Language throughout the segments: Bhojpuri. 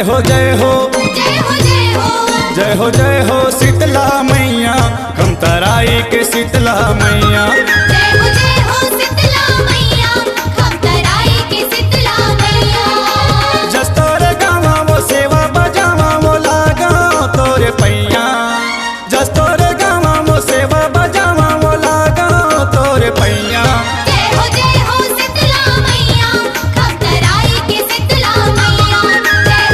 जय हो जय हो जय हो जय हो जय हो जय हो शीतला मैया खमतराई के शीतला मैया। जय हो शीतला मैया खमतराई के शीतला मैया। जस तोरे गावा वो सेवा बजावा वो लागा तोरे पैया। जस तोरे गावा वो सेवा बजावा वो लागा तोरे पैया। जय हो शीतला मैया खमतराई के शीतला मैया। जय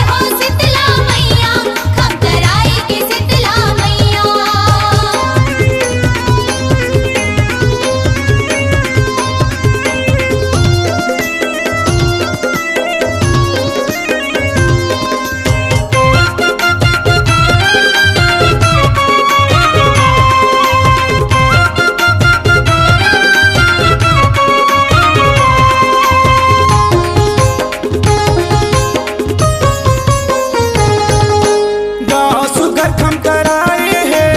हो शीतला मैया खमतराई के शीतला मैया। गाँव सुगर खमतराई है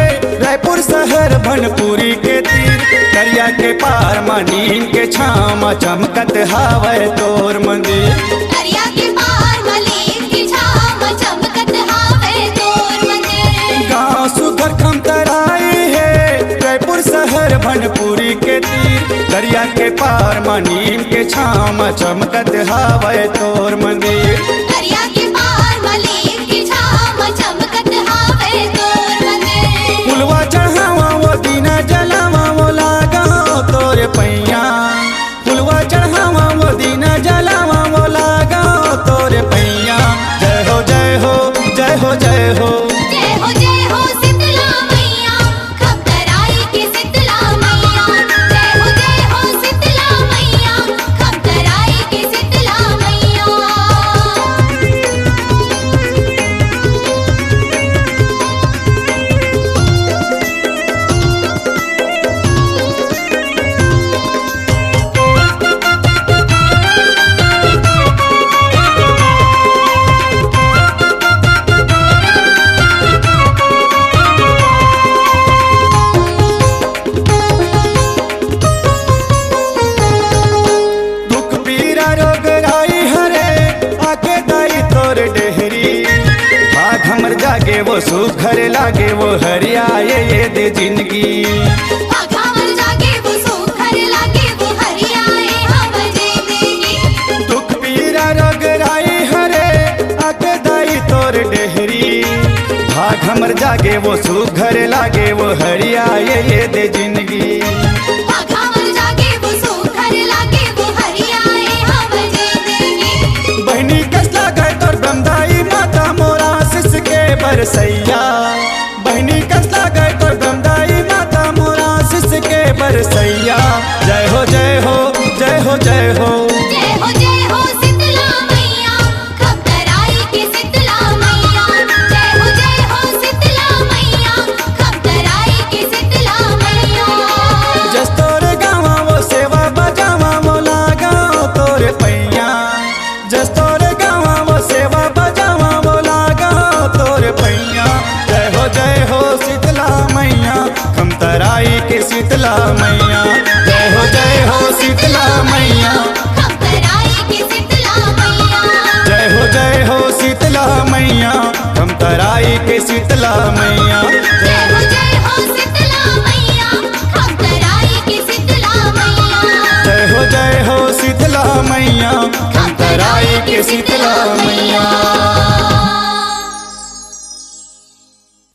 रायपुर शहर भनपुरी के तीर। दरिया के पार मनीम के छामा चमकत हावे तोर मंदिर। दरिया के पार मलीन की छाव चमकत हावे तोर मंदिर। गाँव सुगर खमतराई है रायपुर शहर भनपुरी के तीर। दरिया के पार मनीम के छामा चमकत हावे तोर मंदिर। दरिया के पार मलीन की छाव चमकत हावे तोर मंदिर। पुलवा चढ़ावा वो दीना जलावा वो लागा तोरे पैया। पुलवा चढ़ावा वो दीना जलावा वो लागा तोरे पैया। जय हो जय हो जय हो जय हो जय हो शीतला मैया खमतराई के शीतला मैया। जय हो शीतला मैया खमतराई के शीतला मैया। दुख पीरा रोग राई हरे आके दाई तोर डेहरी। भाग हमर जागे वो सुघर लागे वो हरियाए ये दे जिंदगी। घावर जागे वो सुखर लागे वो हरियाए हम जिंदगी। दुख पीरा रोग राई हरे आके दाई तोर डेहरी। भाग हमर जागे वो सुघर लागे वो हरियाए ये दे जिंदगी। घावर जागे वो सुखर लागे वो हरियाए हम जिंदगी। बहनी कसला गए तोर ब्रह्मदाई माता मोरा शिष के बरसैया। बहनी कसला गए तोर ब्रह्मदाई माता मोरा शिष के बरसैया। जय हो जय हो जय हो जय हो जय हो शीतला मैया खमतराई के शीतला मैया। जय हो शीतला मैया खमतराई के शीतला मैया। जस तोरे गावा वो सेवा बजावा वो लागा तोरे पैया। जस तोरे गावा वो सेवा बजावा वो लागा तोरे पैया। जय हो शीतला मैया खमतराई के शीतला मैया। जय हो शीतला मैया खमतराई के शीतला मैया। जय हो शीतला मैया खमतराई के शीतला मैया। जय हो शीतला मैया खमतराई के शीतला मैया। जय हो शीतला मैया खमतराई के शीतला मैया।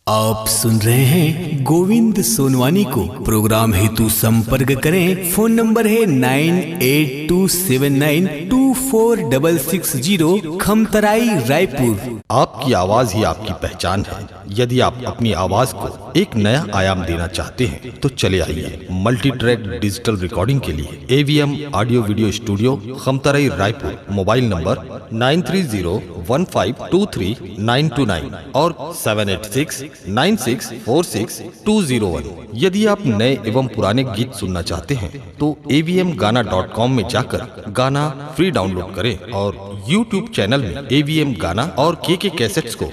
आप सुन रहे हैं गोविंद सोनवानी को। प्रोग्राम हेतु संपर्क करें। फोन नंबर है 9827924660 खमतराई रायपुर। आपकी आवाज ही आपकी पहचान है। यदि आप अपनी आवाज को एक नया आयाम देना चाहते हैं तो चले आइए मल्टी ट्रैक डिजिटल रिकॉर्डिंग के लिए AVM audio video studio Khamtarai Raipur. Mobile number 9301523929 और 7869646201। यदि आप नए एवं पुराने गीत सुनना चाहते हैं तो avmgana.com में जाकर गाना फ्री डाउनलोड करें और YouTube चैनल में AVM गाना और KK कैसेट्स को